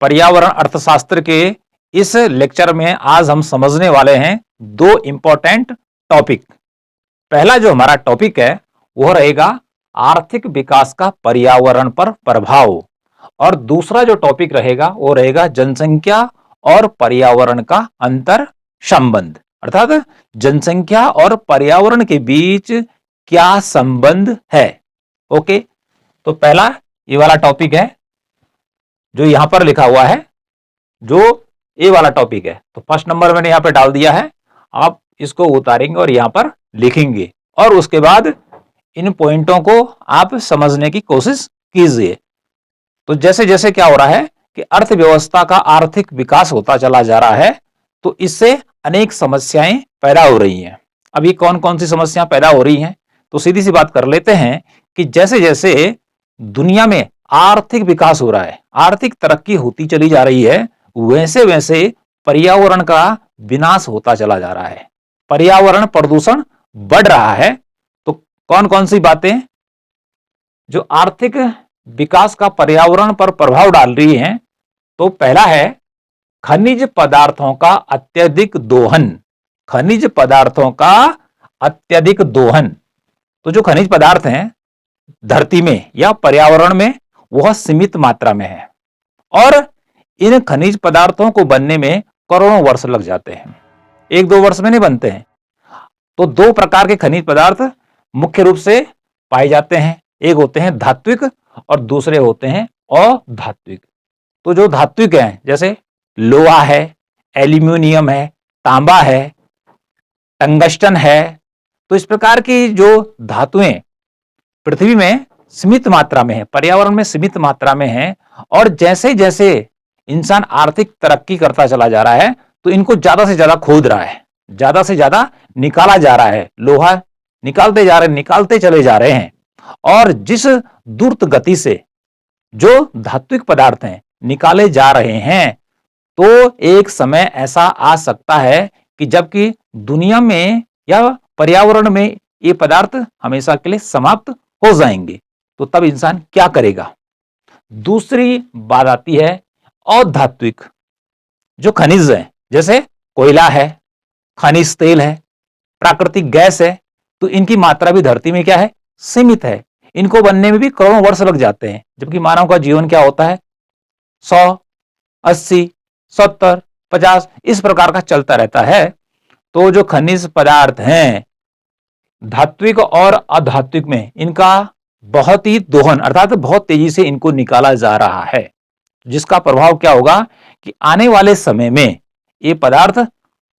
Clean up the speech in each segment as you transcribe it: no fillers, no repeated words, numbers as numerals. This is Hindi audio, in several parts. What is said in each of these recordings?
पर्यावरण अर्थशास्त्र के इस लेक्चर में आज हम समझने वाले हैं दो इंपॉर्टेंट टॉपिक। पहला जो हमारा टॉपिक है वह रहेगा आर्थिक विकास का पर्यावरण पर प्रभाव, और दूसरा जो टॉपिक रहेगा वो रहेगा जनसंख्या और पर्यावरण का अंतर संबंध, अर्थात जनसंख्या और पर्यावरण के बीच क्या संबंध है। ओके, तो पहला ये वाला टॉपिक है जो यहां पर लिखा हुआ है, जो ये वाला टॉपिक है। तो फर्स्ट नंबर मैंने यहां पे डाल दिया है, आप इसको उतारेंगे और यहां पर लिखेंगे और उसके बाद इन पॉइंटों को आप समझने की कोशिश कीजिए। तो जैसे जैसे क्या हो रहा है कि अर्थव्यवस्था का आर्थिक विकास होता चला जा रहा है, तो इससे अनेक समस्याएं पैदा हो रही हैं। अब ये कौन कौन सी समस्याएं पैदा हो रही हैं, तो सीधी सी बात कर लेते हैं कि जैसे जैसे दुनिया में आर्थिक विकास हो रहा है, आर्थिक तरक्की होती चली जा रही है, वैसे वैसे पर्यावरण का विनाश होता चला जा रहा है, पर्यावरण प्रदूषण बढ़ रहा है। तो कौन कौन सी बातें जो आर्थिक विकास का पर्यावरण पर प्रभाव डाल रही हैं, तो पहला है खनिज पदार्थों का अत्यधिक दोहन। खनिज पदार्थों का अत्यधिक दोहन, तो जो खनिज पदार्थ हैं धरती में या पर्यावरण में वह सीमित मात्रा में है, और इन खनिज पदार्थों को बनने में करोड़ों वर्ष लग जाते हैं, एक दो वर्ष में नहीं बनते हैं। तो दो प्रकार के खनिज पदार्थ मुख्य रूप से पाए जाते हैं, एक होते हैं धात्विक और दूसरे होते हैं अधात्विक। तो जो धात्विक हैं जैसे लोहा है, एल्यूमिनियम है, तांबा है, टंगस्टन है, तो इस प्रकार की जो धातुएं पृथ्वी में सीमित मात्रा में है, पर्यावरण में सीमित मात्रा में है, और जैसे जैसे इंसान आर्थिक तरक्की करता चला जा रहा है तो इनको ज्यादा से ज्यादा खोद रहा है, ज्यादा से ज्यादा निकाला जा रहा है, लोहा निकालते जा रहे हैं, निकालते चले जा रहे हैं। और जिस द्रुत गति से जो धात्विक पदार्थ हैं निकाले जा रहे हैं, तो एक समय ऐसा आ सकता है कि जबकि दुनिया में या पर्यावरण में ये पदार्थ हमेशा के लिए समाप्त हो जाएंगे, तो तब इंसान क्या करेगा। दूसरी बात आती है अधात्विक जो खनिज है, जैसे कोयला है, खनिज तेल है, प्राकृतिक गैस है, तो इनकी मात्रा भी धरती में क्या है, सीमित है। इनको बनने में भी करोड़ों वर्ष लग जाते हैं, जबकि मानव का जीवन क्या होता है 100, 80, 70, 50 इस प्रकार का चलता रहता है। तो जो खनिज पदार्थ हैं धात्विक और अधात्विक में इनका बहुत ही दोहन, अर्थात बहुत तेजी से इनको निकाला जा रहा है, जिसका प्रभाव क्या होगा कि आने वाले समय में ये पदार्थ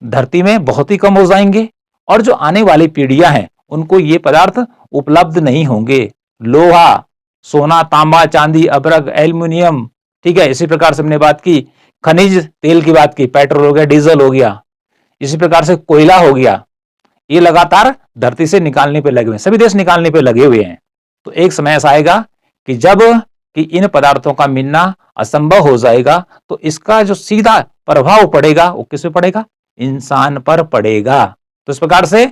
धरती में बहुत ही कम हो जाएंगे, और जो आने वाली पीढ़ियां हैं उनको ये पदार्थ उपलब्ध नहीं होंगे। लोहा, सोना, तांबा, चांदी, अभ्रक, एल्युमिनियम, ठीक है, इसी प्रकार से हमने बात की खनिज तेल की बात की, पेट्रोल हो गया, डीजल हो गया, इसी प्रकार से कोयला हो गया, ये लगातार धरती से निकालने पे लगे हुए हैं, सभी देश निकालने पे लगे हुए हैं। तो एक समय ऐसा आएगा कि जब कि इन पदार्थों का मिलना असंभव हो जाएगा, तो इसका जो सीधा प्रभाव पड़ेगा वो किस पे पड़ेगा, इंसान पर पड़ेगा। तो इस प्रकार से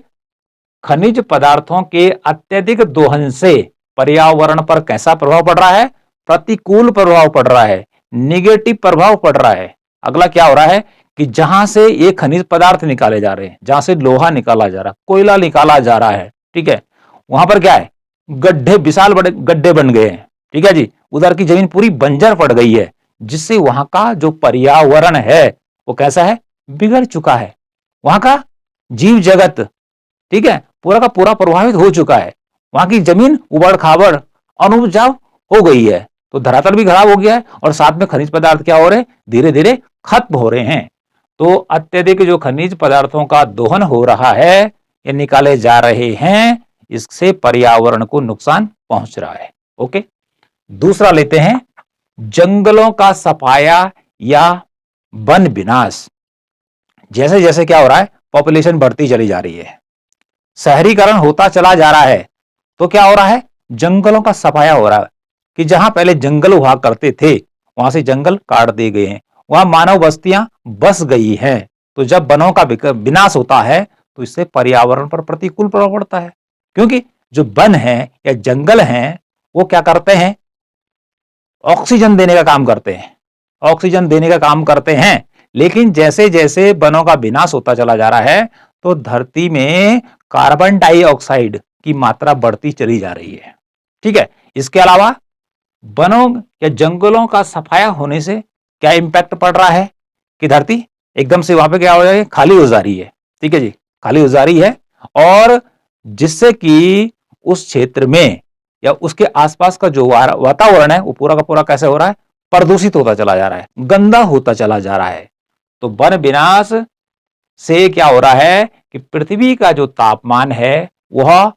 खनिज पदार्थों के अत्यधिक दोहन से पर्यावरण पर कैसा प्रभाव पड़ रहा है, प्रतिकूल प्रभाव पड़ रहा है, निगेटिव प्रभाव पड़ रहा है। अगला क्या हो रहा है कि जहां से ये खनिज पदार्थ निकाले जा रहे हैं, जहां से लोहा निकाला जा रहा है, कोयला निकाला जा रहा है, ठीक है, वहां पर क्या है, गड्ढे, विशाल बड़े गड्ढे बन गए हैं, ठीक है जी, उधर की जमीन पूरी बंजर पड़ गई है, जिससे वहां का जो पर्यावरण है वो कैसा है, बिगड़ चुका है। वहां का जीव जगत, ठीक है, पूरा का पूरा प्रभावित हो चुका है। वहां की जमीन उबड़ खाबड़ अनुपजाऊ हो गई है, तो धरातल भी खराब हो गया है, और साथ में खनिज पदार्थ क्या हो रहे हैं, धीरे धीरे खत्म हो रहे हैं। तो अत्यधिक जो खनिज पदार्थों का दोहन हो रहा है, ये निकाले जा रहे हैं, इससे पर्यावरण को नुकसान पहुंच रहा है। ओके, दूसरा लेते हैं जंगलों का सफाया या वन विनाश। जैसे जैसे क्या हो रहा है, पॉपुलेशन बढ़ती चली जा रही है, शहरीकरण होता चला जा रहा है, तो क्या हो रहा है, जंगलों का सफाया हो रहा है कि जहां पहले जंगल हुआ करते थे वहां से जंगल काट दिए गए हैं, वहां मानव बस्तियां बस गई हैं। तो जब वनों का विनाश होता है तो इससे पर्यावरण पर प्रतिकूल प्रभाव पड़ता है, क्योंकि जो वन है या जंगल हैं वो क्या करते हैं, ऑक्सीजन देने का काम करते हैं, ऑक्सीजन देने का काम करते हैं, लेकिन जैसे जैसे वनों का विनाश होता चला जा रहा है तो धरती में कार्बन डाइऑक्साइड की मात्रा बढ़ती चली जा रही है। ठीक है, इसके अलावा वनों या जंगलों का सफाया होने से क्या इंपैक्ट पड़ रहा है कि धरती एकदम से वहां पे क्या हो रहा है, खाली हो जा रही है। ठीक है जी, खाली हो जा रही है, और जिससे कि उस क्षेत्र में या उसके आसपास का जो वातावरण है वो पूरा का पूरा कैसे हो रहा है, प्रदूषित होता चला जा रहा है, गंदा होता चला जा रहा है। तो वन विनाश से क्या हो रहा है कि पृथ्वी का जो तापमान है वह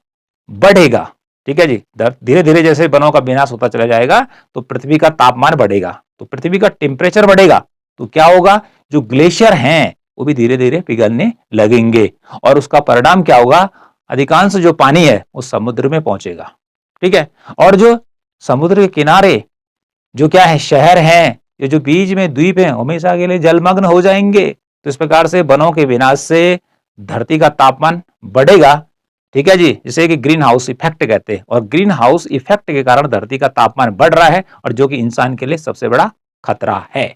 बढ़ेगा। ठीक है जी, धीरे धीरे जैसे वनों का विनाश होता चला जाएगा तो पृथ्वी का तापमान बढ़ेगा, तो पृथ्वी का टेम्परेचर बढ़ेगा, तो क्या होगा, जो ग्लेशियर हैं वो भी धीरे धीरे पिघलने लगेंगे, और उसका परिणाम क्या होगा, अधिकांश जो पानी है वो समुद्र में पहुंचेगा। ठीक है, और जो समुद्र के किनारे जो क्या है, शहर हैं, ये जो बीच में द्वीप हैं, हमेशा के लिए जलमग्न हो जाएंगे। तो इस प्रकार से वनों के विनाश से धरती का तापमान बढ़ेगा। ठीक है जी, जिसे कि ग्रीन हाउस इफेक्ट कहते हैं, और ग्रीन हाउस इफेक्ट के कारण धरती का तापमान बढ़ रहा है, और जो कि इंसान के लिए सबसे बड़ा खतरा है।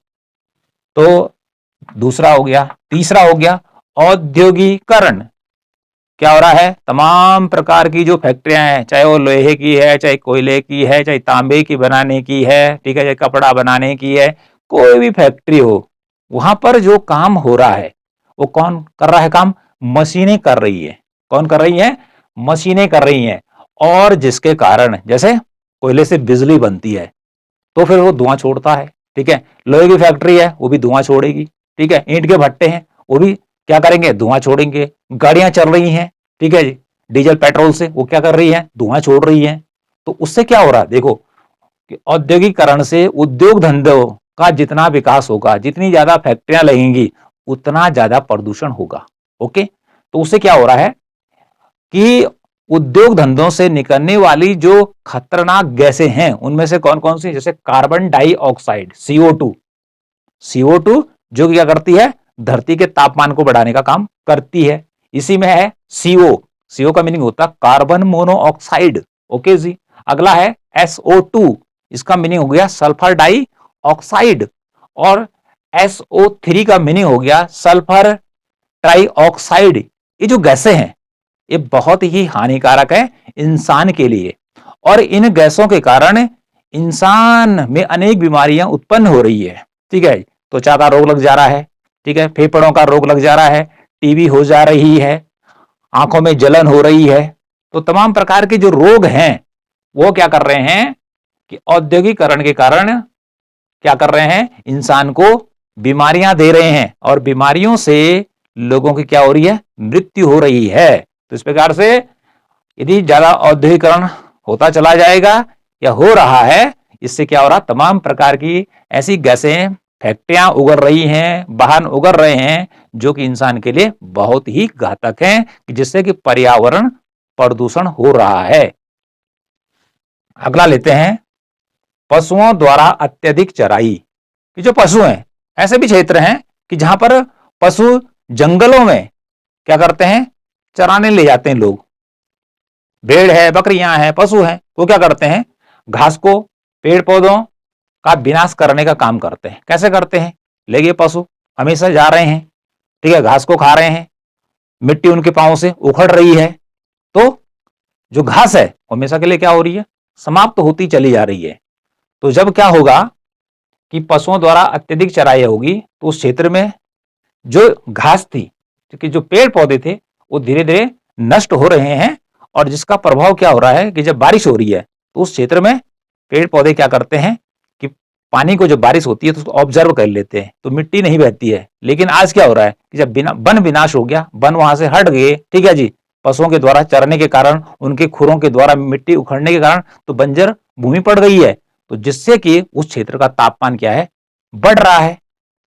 तो दूसरा हो गया। तीसरा हो गया औद्योगिकरण। क्या हो रहा है, तमाम प्रकार की जो फैक्ट्रियां हैं, चाहे वो लोहे की है, चाहे कोयले की है, चाहे तांबे की बनाने की है, ठीक है, चाहे कपड़ा बनाने की है, कोई भी फैक्ट्री हो, वहां पर जो काम हो रहा है वो कौन कर रहा है काम, मशीनें कर रही है। कौन कर रही है, मशीनें कर रही हैं, और जिसके कारण जैसे कोयले से बिजली बनती है तो फिर वो धुआं छोड़ता है। ठीक है, लोहे की फैक्ट्री है वो भी धुआं छोड़ेगी। ठीक है, ईंट के भट्टे हैं वो भी क्या करेंगे, धुआं छोड़ेंगे। गाड़ियां चल रही हैं, ठीक है जी, डीजल पेट्रोल से, वो क्या कर रही है, धुआं छोड़ रही है। तो उससे क्या हो रहा है, देखो कि औद्योगिकरण से उद्योग धंधों का जितना विकास होगा, जितनी ज्यादा फैक्ट्रियां लगेंगी, उतना ज्यादा प्रदूषण होगा। ओके, तो उससे क्या हो रहा है कि उद्योग धंधों से निकलने वाली जो खतरनाक गैसें हैं उनमें से कौन कौन सी, जैसे कार्बन डाइऑक्साइड CO2, CO2 जो क्या करती है, धरती के तापमान को बढ़ाने का काम करती है। इसी में है CO का मीनिंग होता है कार्बन मोनोऑक्साइड। ओके जी, अगला है SO2, इसका मीनिंग हो गया सल्फर डाई ऑक्साइड, और SO3 का मीनिंग हो गया सल्फर ट्राइऑक्साइड। ये जो गैसें हैं ये बहुत ही हानिकारक है इंसान के लिए, और इन गैसों के कारण इंसान में अनेक बीमारियां उत्पन्न हो रही है। ठीक है, त्वचा का रोग लग जा रहा है, ठीक है, फेफड़ों का रोग लग जा रहा है, टीबी हो जा रही है, आंखों में जलन हो रही है। तो तमाम प्रकार के जो रोग हैं वो क्या कर रहे हैं कि औद्योगिकरण के कारण क्या कर रहे हैं, इंसान को बीमारियां दे रहे हैं, और बीमारियों से लोगों की क्या हो रही है, मृत्यु हो रही है। तो इस प्रकार से यदि ज्यादा औद्योगिकरण होता चला जाएगा या हो रहा है, इससे क्या हो रहा, तमाम प्रकार की ऐसी गैसें, फैक्ट्रियां उगर रही हैं, वाहन उगर रहे हैं, जो कि इंसान के लिए बहुत ही घातक हैं, जिससे कि पर्यावरण प्रदूषण हो रहा है। अगला लेते हैं पशुओं द्वारा अत्यधिक चराई। कि जो पशु हैं, ऐसे भी क्षेत्र हैं कि जहां पर पशु जंगलों में क्या करते हैं, चराने ले जाते हैं लोग। भेड़ है, बकरियां हैं, पशु हैं, वो क्या करते हैं, घास को, पेड़ पौधों का विनाश करने का काम करते हैं। कैसे करते हैं, लेकिन पशु हमेशा जा रहे हैं, ठीक है, घास को खा रहे हैं, मिट्टी उनके पांव से उखड़ रही है, तो जो घास है हमेशा के लिए क्या हो रही है, समाप्त होती चली जा रही है। तो जब क्या होगा कि पशुओं द्वारा अत्यधिक चराई होगी तो उस क्षेत्र में जो घास थी, क्योंकि जो पेड़ पौधे थे वो धीरे धीरे नष्ट हो रहे हैं, और जिसका प्रभाव क्या हो रहा है कि जब बारिश हो रही है तो उस क्षेत्र में पेड़ पौधे क्या करते हैं कि पानी को जब बारिश होती है तो उसको ऑब्जर्व कर लेते हैं, तो मिट्टी नहीं बहती है। लेकिन आज क्या हो रहा है कि जब वन विनाश हो गया, वन वहां से हट गए, ठीक है जी, पशुओं के द्वारा चरने के कारण, उनके खुरों के द्वारा मिट्टी उखड़ने के कारण तो बंजर भूमि पड़ गई है, तो जिससे कि उस क्षेत्र का तापमान क्या है, बढ़ रहा है।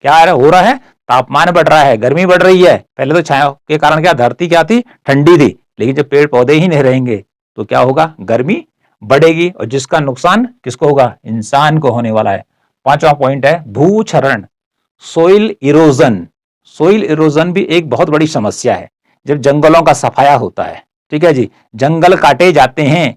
क्या हो रहा है, तापमान बढ़ रहा है, गर्मी बढ़ रही है। पहले तो छाया के कारण क्या, धरती क्या थी, ठंडी थी, लेकिन जब पेड़ पौधे ही नहीं रहेंगे तो क्या होगा, गर्मी बढ़ेगी, और जिसका नुकसान किसको होगा, इंसान को होने वाला है। पांचवा पॉइंट है भूक्षरण, सोइल इरोजन। सोइल इरोजन भी एक बहुत बड़ी समस्या है जब जंगलों का सफाया होता है। ठीक है जी, जंगल काटे जाते हैं,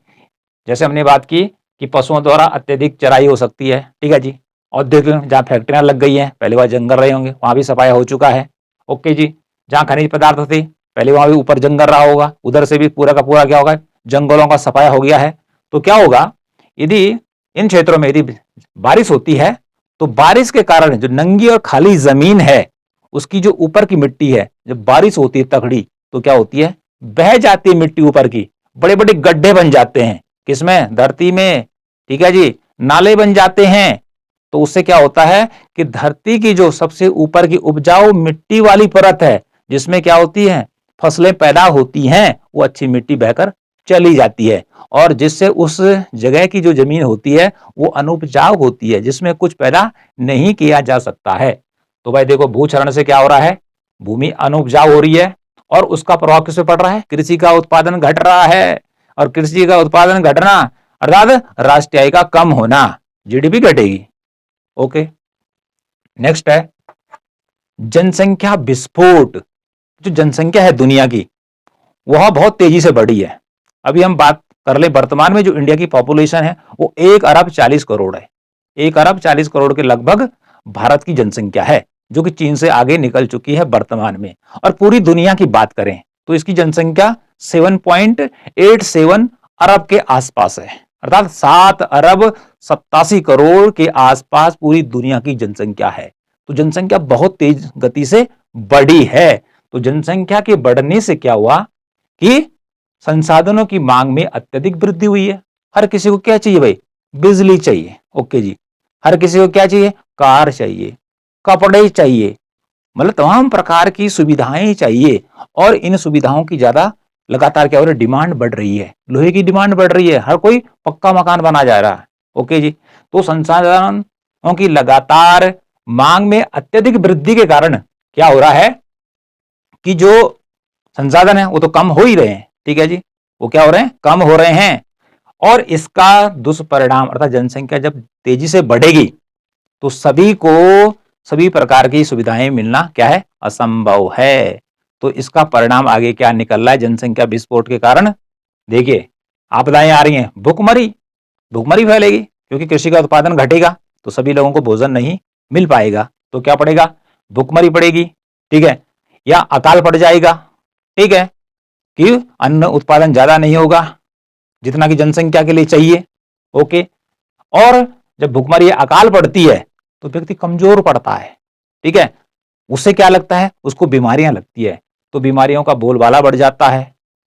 जैसे हमने बात की कि पशुओं द्वारा अत्यधिक चराई हो सकती है, ठीक है जी, औद्योगिक जहाँ फैक्ट्रियां लग गई हैं, पहले वहां जंगल रहे होंगे, वहां भी सफाया हो चुका है। ओके जी। जहाँ खनिज पदार्थ थे, पहले वहां भी ऊपर जंगल रहा होगा, उधर से भी पूरा का पूरा क्या होगा, जंगलों का सफाया हो गया है। तो क्या होगा, यदि इन क्षेत्रों में यदि बारिश होती है तो बारिश के कारण जो नंगी और खाली जमीन है उसकी जो ऊपर की मिट्टी है, जब बारिश होती है तकड़ी तो क्या होती है, बह जाती है मिट्टी ऊपर की, बड़े बड़े गड्ढे बन जाते हैं, किसमें, धरती में। ठीक है जी, नाले बन जाते हैं। तो उससे क्या होता है कि धरती की जो सबसे ऊपर की उपजाऊ मिट्टी वाली परत है, जिसमें क्या होती है, फसलें पैदा होती हैं, वो अच्छी मिट्टी बहकर चली जाती है, और जिससे उस जगह की जो जमीन होती है वो अनुपजाऊ होती है, जिसमें कुछ पैदा नहीं किया जा सकता है। तो भाई देखो, भूक्षरण से क्या हो रहा है, भूमि अनुपजाऊ हो रही है, और उसका प्रभाव किस पे पड़ रहा है, कृषि का उत्पादन घट रहा है, और कृषि का उत्पादन घटना अर्थात राष्ट्रीय आय का कम होना, जीडीपी घटेगी। ओके, नेक्स्ट है जनसंख्या विस्फोट। जो जनसंख्या है दुनिया की, वह बहुत तेजी से बढ़ी है। अभी हम बात कर ले, वर्तमान में जो इंडिया की पॉपुलेशन है वो 1 अरब 40 करोड़ है। 1 अरब 40 करोड़ के लगभग भारत की जनसंख्या है, जो कि चीन से आगे निकल चुकी है वर्तमान में। और पूरी दुनिया की बात करें तो इसकी जनसंख्या 7.87 अरब के आसपास है, अर्थात 7 अरब 87 करोड़ के आसपास पूरी दुनिया की जनसंख्या है। तो जनसंख्या बहुत तेज गति से बढ़ी है। तो जनसंख्या के बढ़ने से क्या हुआ कि संसाधनों की मांग में अत्यधिक वृद्धि हुई है। हर किसी को क्या चाहिए भाई, बिजली चाहिए। ओके जी, हर किसी को क्या चाहिए, कार चाहिए, कपड़े चाहिए, मतलब तमाम प्रकार की सुविधाएं चाहिए। और इन सुविधाओं की ज्यादा लगातार क्या हो रही है, डिमांड बढ़ रही है, लोहे की डिमांड बढ़ रही है, हर कोई पक्का मकान बना जा रहा है। ओके जी, तो संसाधनों की लगातार मांग में अत्यधिक वृद्धि के कारण क्या हो रहा है कि जो संसाधन है वो तो कम हो ही रहे हैं। ठीक है जी, वो क्या हो रहे हैं, कम हो रहे हैं। और इसका दुष्परिणाम अर्थात जनसंख्या जब तेजी से बढ़ेगी तो सभी को सभी प्रकार की सुविधाएं मिलना क्या है, असंभव है। तो इसका परिणाम आगे क्या निकल रहा है जनसंख्या विस्फोट के कारण, देखिए आपदाएं आ रही हैं, भुखमरी, भुखमरी फैलेगी, क्योंकि कृषि का उत्पादन घटेगा तो सभी लोगों को भोजन नहीं मिल पाएगा, तो क्या पड़ेगा, भुखमरी पड़ेगी। ठीक है, या अकाल पड़ जाएगा। ठीक है, कि अन्न उत्पादन ज्यादा नहीं होगा जितना कि जनसंख्या के लिए चाहिए। ओके, और जब भुखमरी अकाल पड़ती है तो व्यक्ति कमजोर पड़ता है। ठीक है, उससे क्या लगता है, उसको बीमारियां लगती है, तो बीमारियों का बोलबाला बढ़ जाता है।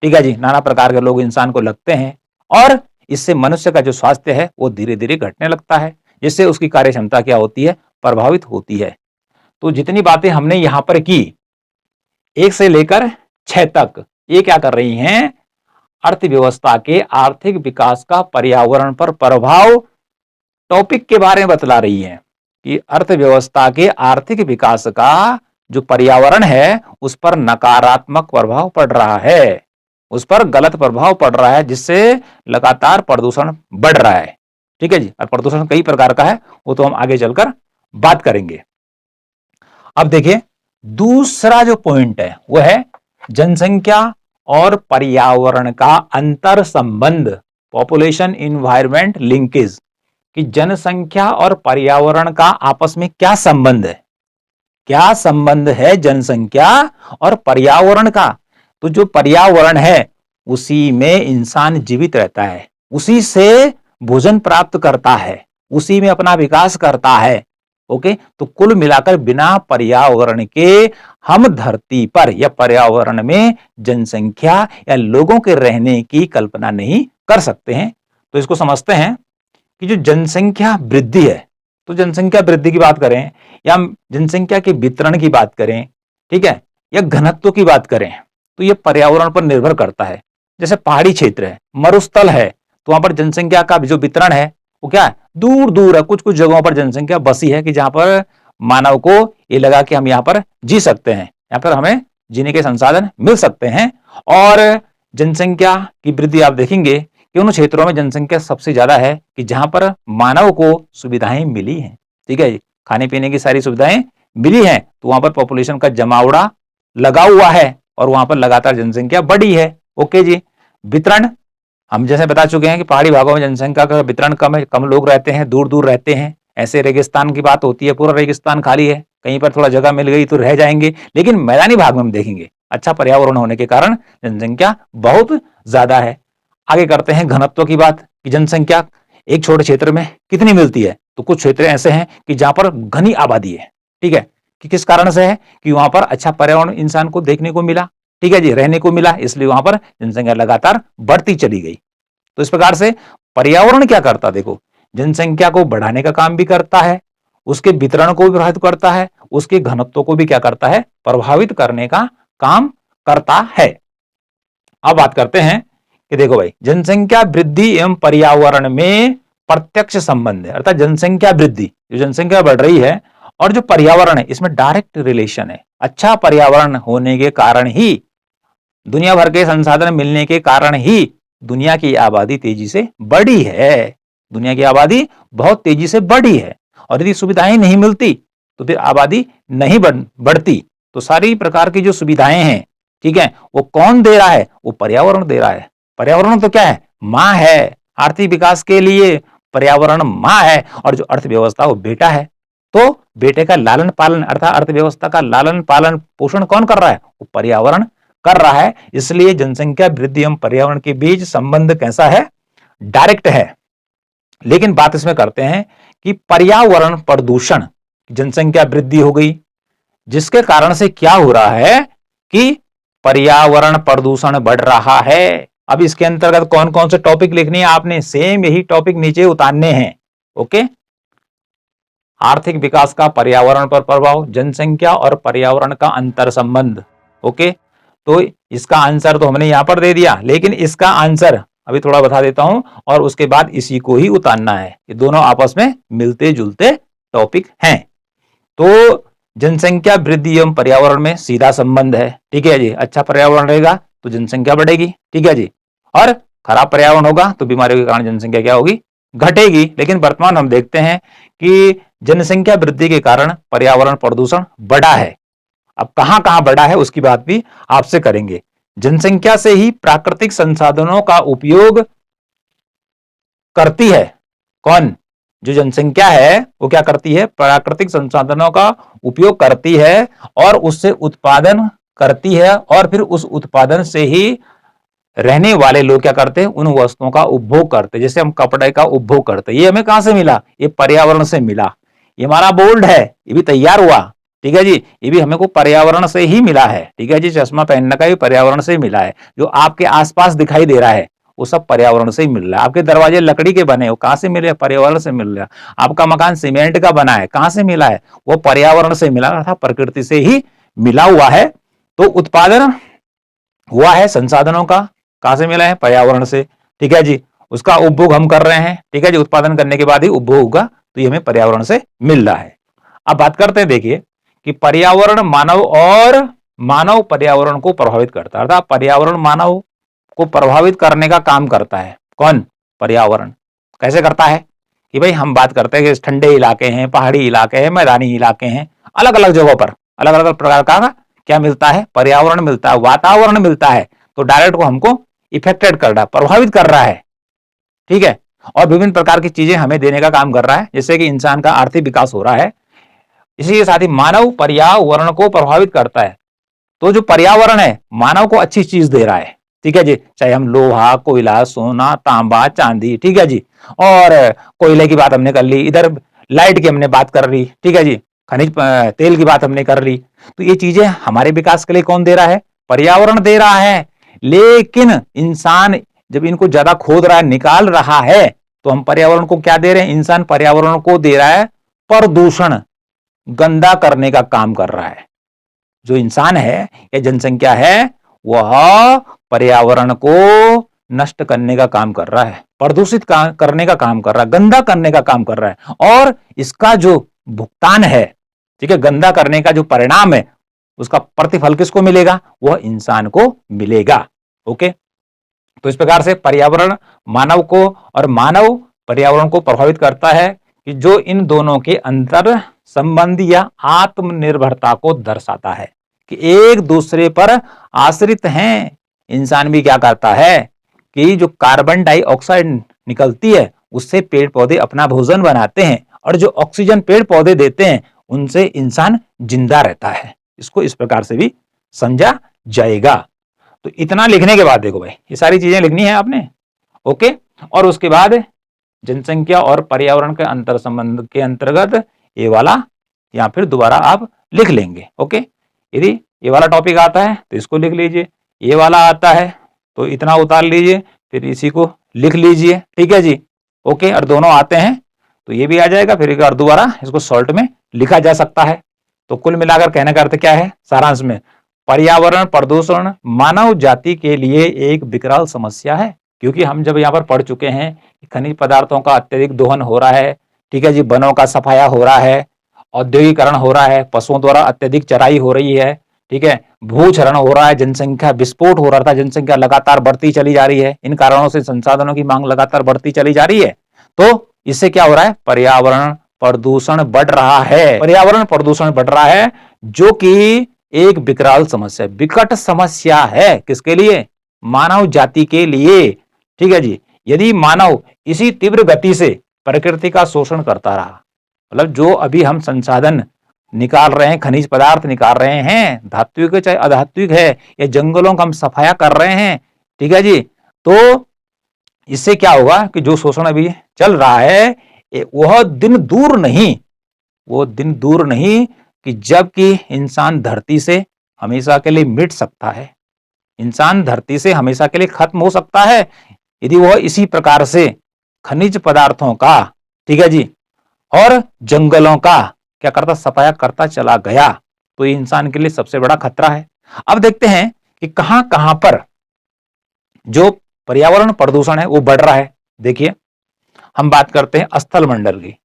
ठीक है जी, नाना प्रकार के लोग इंसान को लगते हैं, और इससे मनुष्य का जो स्वास्थ्य है वो धीरे धीरे घटने लगता है, जिससे उसकी कार्य क्षमता क्या होती है, प्रभावित होती है। तो जितनी बातें हमने यहां पर की 1 से लेकर 6 तक, ये क्या कर रही हैं, अर्थव्यवस्था के आर्थिक विकास का पर्यावरण पर प्रभाव टॉपिक के बारे में बतला रही है, कि अर्थव्यवस्था के आर्थिक विकास का जो पर्यावरण है उस पर नकारात्मक प्रभाव पड़ रहा है, उस पर गलत प्रभाव पड़ रहा है, जिससे लगातार प्रदूषण बढ़ रहा है। ठीक है जी, और प्रदूषण कई प्रकार का है, वो तो हम आगे चलकर बात करेंगे। अब देखिए दूसरा जो पॉइंट है वो है जनसंख्या और पर्यावरण का अंतर संबंध, पॉपुलेशन इन्वायरमेंट लिंकेज, कि जनसंख्या और पर्यावरण का आपस में क्या संबंध है, क्या संबंध है जनसंख्या और पर्यावरण का। तो जो पर्यावरण है उसी में इंसान जीवित रहता है, उसी से भोजन प्राप्त करता है, उसी में अपना विकास करता है। ओके, तो कुल मिलाकर बिना पर्यावरण के हम धरती पर या पर्यावरण में जनसंख्या या लोगों के रहने की कल्पना नहीं कर सकते हैं। तो इसको समझते हैं कि जो जनसंख्या वृद्धि है, तो जनसंख्या वृद्धि की बात करें या जनसंख्या के वितरण की बात करें, ठीक है, या घनत्व की बात करें, तो ये पर्यावरण पर निर्भर करता है। जैसे पहाड़ी क्षेत्र है, मरुस्थल है, तो वहां पर जनसंख्या का जो वितरण है वो क्या है, दूर दूर है। कुछ कुछ जगहों पर जनसंख्या बसी है कि जहां पर मानव को ये लगा कि हम यहाँ पर जी सकते हैं, यहाँ पर हमें जीने के संसाधन मिल सकते हैं। और जनसंख्या की वृद्धि आप देखेंगे कि उन क्षेत्रों में जनसंख्या सबसे ज्यादा है कि जहां पर मानव को सुविधाएं मिली हैं। ठीक है, खाने पीने की सारी सुविधाएं मिली हैं, तो वहां पर पॉपुलेशन का जमावड़ा लगा हुआ है और वहां पर लगातार जनसंख्या बढ़ी है। ओके जी, वितरण हम जैसे बता चुके हैं कि पहाड़ी भागों में जनसंख्या का वितरण कम है, कम लोग रहते हैं, दूर दूर रहते हैं, ऐसे रेगिस्तान की बात होती है, पूरा रेगिस्तान खाली है, कहीं पर थोड़ा जगह मिल गई तो रह जाएंगे, लेकिन मैदानी भाग में हम देखेंगे अच्छा पर्यावरण होने के कारण जनसंख्या बहुत ज्यादा है। आगे करते हैं घनत्व की बात कि जनसंख्या एक छोटे क्षेत्र में कितनी मिलती है। तो कुछ क्षेत्र ऐसे हैं कि जहां पर घनी आबादी है, ठीक है, कि किस कारण से है कि वहां पर अच्छा पर्यावरण इंसान को देखने को मिला, ठीक है जी, रहने को मिला, इसलिए वहां पर जनसंख्या लगातार बढ़ती चली गई। तो इस प्रकार से पर्यावरण क्या करता, देखो जनसंख्या को बढ़ाने का काम भी करता है, उसके वितरण को भी प्रभावित करता है, उसके घनत्व को भी क्या करता है, प्रभावित करने का काम करता है। अब बात करते हैं कि देखो भाई, जनसंख्या वृद्धि एवं पर्यावरण में प्रत्यक्ष संबंध है, अर्थात जनसंख्या वृद्धि, जो जनसंख्या बढ़ रही है और जो पर्यावरण है इसमें डायरेक्ट रिलेशन है। अच्छा पर्यावरण होने के कारण ही, दुनिया भर के संसाधन मिलने के कारण ही दुनिया की आबादी तेजी से बढ़ी है। दुनिया की आबादी बहुत तेजी से बढ़ी है, और यदि सुविधाएं नहीं मिलती तो फिर आबादी नहीं बढ़ती। तो सारी प्रकार की जो सुविधाएं हैं, ठीक है, वो कौन दे रहा है, वो पर्यावरण दे रहा है। पर्यावरण तो क्या है, मां है। आर्थिक विकास के लिए पर्यावरण मां है, और जो अर्थव्यवस्था वो बेटा है। तो बेटे का लालन पालन अर्थात अर्थव्यवस्था का लालन पालन पोषण कौन कर रहा है, वो पर्यावरण कर रहा है। इसलिए जनसंख्या वृद्धि एवं पर्यावरण के बीच संबंध कैसा है, डायरेक्ट है। लेकिन बात इसमें करते हैं कि पर्यावरण प्रदूषण, जनसंख्या वृद्धि हो गई जिसके कारण से क्या हो रहा है कि पर्यावरण प्रदूषण बढ़ रहा है। अब इसके अंतर्गत कौन कौन से टॉपिक लिखने हैं आपने, सेम यही टॉपिक नीचे उतारने हैं। ओके, आर्थिक विकास का पर्यावरण पर प्रभाव, जनसंख्या और पर्यावरण का अंतर संबंध। ओके, तो इसका आंसर तो हमने यहां पर दे दिया, लेकिन इसका आंसर अभी थोड़ा बता देता हूं और उसके बाद इसी को ही उतारना है। ये दोनों आपस में मिलते जुलते टॉपिक हैं। तो जनसंख्या वृद्धि एवं पर्यावरण में सीधा संबंध है, ठीक है जी। अच्छा पर्यावरण रहेगा तो जनसंख्या बढ़ेगी, ठीक है जी, और खराब पर्यावरण होगा तो बीमारियों के कारण जनसंख्या क्या होगी, घटेगी। लेकिन वर्तमान हम देखते हैं कि जनसंख्या वृद्धि के कारण पर्यावरण प्रदूषण बढ़ा है। अब कहां कहां बढ़ा है उसकी बात भी आपसे करेंगे। जनसंख्या से ही प्राकृतिक संसाधनों का उपयोग करती है कौन, जो जनसंख्या है वो क्या करती है, प्राकृतिक संसाधनों का उपयोग करती है और उससे उत्पादन करती है, और फिर उस उत्पादन से ही रहने वाले लोग क्या करते हैं, उन वस्तुओं का उपभोग करते हैं। जैसे हम कपड़े का उपभोग करते हैं, ये हमें कहां से मिला, ये पर्यावरण से मिला। ये हमारा बोल्ड है, ये भी तैयार हुआ, ठीक है जी, ये भी हमें को पर्यावरण से ही मिला है, ठीक है जी। चश्मा पहनने का भी पर्यावरण से ही मिला है। जो आपके आसपास दिखाई दे रहा है वो सब पर्यावरण से ही मिल रहा है। आपके दरवाजे लकड़ी के बने, वो कहां से मिले, पर्यावरण से मिल रहा है। आपका मकान सीमेंट का बना है, कहां से मिला है, वो पर्यावरण से मिला था, प्रकृति से ही मिला हुआ है। तो उत्पादन हुआ है संसाधनों का, कहां से मिला है, पर्यावरण से, ठीक है जी। उसका उपभोग हम कर रहे हैं, ठीक है जी, उत्पादन करने के बाद ही उपभोग होगा, तो ये हमें पर्यावरण से मिल रहा है। अब बात करते हैं, देखिए कि पर्यावरण मानव पर्यावरण को प्रभावित करता है, अर्थात पर्यावरण मानव को प्रभावित करने का काम करता है। कौन, पर्यावरण। कैसे करता है कि भाई हम बात करते हैं कि ठंडे इलाके हैं, पहाड़ी इलाके हैं, मैदानी इलाके हैं, अलग अलग जगहों पर अलग अलग प्रकार का क्या मिलता है, पर्यावरण मिलता है, वातावरण मिलता है। तो डायरेक्ट को हमको इफेक्टेड कर रहा है, प्रभावित कर रहा है, ठीक है, और विभिन्न प्रकार की चीजें हमें देने का काम कर रहा है, जैसे कि इंसान का आर्थिक विकास हो रहा है। इसी के साथ ही मानव पर्यावरण को प्रभावित करता है। तो जो पर्यावरण है मानव को अच्छी चीज दे रहा है, ठीक है जी, चाहे हम लोहा, कोयला, सोना, तांबा, चांदी, ठीक है जी, और कोयले की बात हमने कर ली, इधर लाइट की हमने बात कर ली, ठीक है जी, खनिज तेल की बात हमने कर ली। तो ये चीजें हमारे विकास के लिए कौन दे रहा है, पर्यावरण दे रहा है। लेकिन इंसान जब इनको ज्यादा खोद रहा है, निकाल रहा है, तो हम पर्यावरण को क्या दे रहे हैं, इंसान पर्यावरण को दे रहा है प्रदूषण, गंदा करने का काम कर रहा है। जो इंसान है या जनसंख्या है वह पर्यावरण को नष्ट करने का काम कर रहा है, प्रदूषित करने का काम कर रहा है, गंदा करने का काम कर रहा है। और इसका जो भुगतान है, ठीक है, गंदा करने का जो परिणाम है, उसका प्रतिफल किसको मिलेगा, वह इंसान को मिलेगा। ओके, तो इस प्रकार से पर्यावरण मानव को और मानव पर्यावरण को प्रभावित करता है, कि जो इन दोनों के अंतर संबंध या आत्मनिर्भरता को दर्शाता है, कि एक दूसरे पर आश्रित हैं। इंसान भी क्या करता है कि जो कार्बन डाइऑक्साइड निकलती है उससे पेड़ पौधे अपना भोजन बनाते हैं, और जो ऑक्सीजन पेड़ पौधे देते हैं उनसे इंसान जिंदा रहता है। इसको इस प्रकार से भी समझा जाएगा। तो इतना लिखने के बाद देखो भाई, ये सारी चीजें लिखनी है आपने, ओके। और उसके बाद जनसंख्या और पर्यावरण के अंतर संबंध के अंतर्गत ये वाला या फिर दोबारा आप लिख लेंगे, ओके। यदि ये वाला टॉपिक आता है तो इसको लिख लीजिए, ये वाला आता है तो इतना उतार लीजिए, फिर इसी को लिख लीजिए, ठीक है जी, ओके। और दोनों आते हैं तो ये भी आ जाएगा, फिर एक बार दोबारा इसको शॉर्ट में लिखा जा सकता है। तो कुल मिलाकर कहने का अर्थ क्या है, सारांश में, पर्यावरण प्रदूषण मानव जाति के लिए एक विकराल समस्या है। क्योंकि हम जब यहाँ पर पढ़ चुके हैं कि खनिज पदार्थों का अत्यधिक दोहन हो रहा है, ठीक है जी, वनों का सफाया हो रहा है, औद्योगिकरण हो रहा है, पशुओं द्वारा अत्यधिक चराई हो रही है, ठीक है, भूक्षरण हो रहा है, जनसंख्या विस्फोट हो रहा था, जनसंख्या लगातार बढ़ती चली जा रही है, इन कारणों से संसाधनों की मांग लगातार बढ़ती चली जा रही है। तो इससे क्या हो रहा है, पर्यावरण प्रदूषण बढ़ रहा है, पर्यावरण प्रदूषण बढ़ रहा है, जो कि एक विकराल समस्या, विकट समस्या है। किसके लिए, मानव जाति के लिए, ठीक है जी। यदि मानव इसी तीव्र गति से प्रकृति का शोषण करता रहा, मतलब जो अभी हम संसाधन निकाल रहे हैं, खनिज पदार्थ निकाल रहे हैं, धात्विक चाहे अधात्विक है, या जंगलों का हम सफाया कर रहे हैं, ठीक है जी, तो इससे क्या होगा कि जो शोषण अभी चल रहा है वह दिन दूर नहीं, वो दिन दूर नहीं कि जबकि इंसान धरती से हमेशा के लिए मिट सकता है, इंसान धरती से हमेशा के लिए खत्म हो सकता है, यदि वह इसी प्रकार से खनिज पदार्थों का, ठीक है जी, और जंगलों का क्या करता, सफाया करता चला गया, तो ये इंसान के लिए सबसे बड़ा खतरा है। अब देखते हैं कि कहां कहां पर जो पर्यावरण प्रदूषण है वो बढ़ रहा है। देखिए, हम बात करते हैं स्थल मंडल की।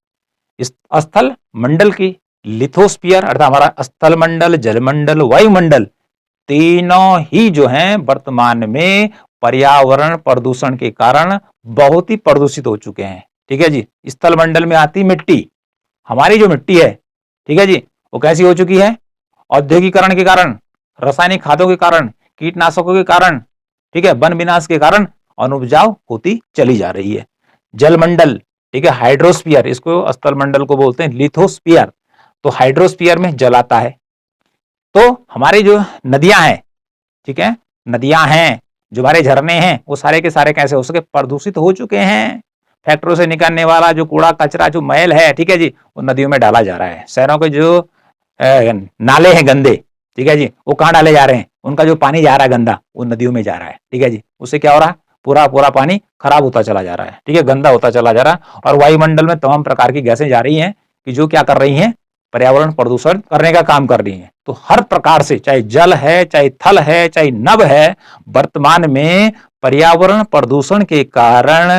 इस स्थल मंडल की, लिथोस्फीयर अर्थात हमारा स्थल मंडल, जलमंडल, वायुमंडल, तीनों ही जो हैं वर्तमान में पर्यावरण प्रदूषण के कारण बहुत ही प्रदूषित हो चुके हैं, ठीक है जी। स्थल मंडल में आती मिट्टी, हमारी जो मिट्टी है, ठीक है जी, वो कैसी हो चुकी है, औद्योगिकरण के कारण, रासायनिक खादों के कारण, कीटनाशकों के कारण, ठीक है, वन विनाश के कारण अनुपजाऊ होती चली जा रही है। जलमंडल, ठीक है, हाइड्रोस्फीयर, इसको स्थल मंडल को बोलते हैं लिथोस्फीयर, तो हाइड्रोस्फीयर में जल आता है। तो हमारी जो नदियां हैं, ठीक है, नदियां हैं, जो हमारे झरने हैं, वो सारे के सारे कैसे हो सके, प्रदूषित हो चुके हैं। फैक्ट्रियों से निकलने वाला जो कूड़ा कचरा, जो मैल है, ठीक है जी, वो नदियों में डाला जा रहा है। शहरों के जो नाले हैं गंदे, ठीक है जी, वो कहाँ डाले जा रहे हैं, उनका जो पानी जा रहा है गंदा, वो नदियों में जा रहा है, ठीक है जी। उससे क्या हो रहा है, पूरा पूरा पानी खराब होता चला जा रहा है, ठीक है, गंदा होता चला जा रहा है। और वायुमंडल में तमाम प्रकार की गैसें जा रही हैं कि जो क्या कर रही हैं, पर्यावरण प्रदूषण करने का काम कर रही हैं। तो हर प्रकार से, चाहे जल है, चाहे थल है, चाहे नभ है, वर्तमान में पर्यावरण प्रदूषण के कारण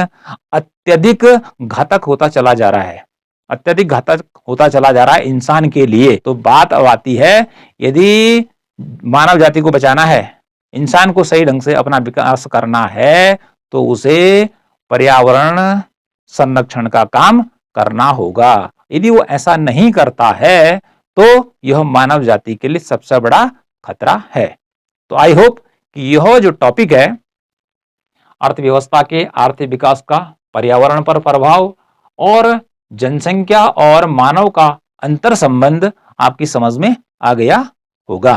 अत्यधिक घातक होता चला जा रहा है, अत्यधिक घातक होता चला जा रहा है इंसान के लिए। तो बात अब आती है, यदि मानव जाति को बचाना है, इंसान को सही ढंग से अपना विकास करना है, तो उसे पर्यावरण संरक्षण का काम करना होगा। यदि वो ऐसा नहीं करता है तो यह मानव जाति के लिए सबसे बड़ा खतरा है। तो आई होप कि यह जो टॉपिक है अर्थव्यवस्था के आर्थिक विकास का पर्यावरण पर प्रभाव और जनसंख्या और मानव का अंतर संबंध आपकी समझ में आ गया होगा।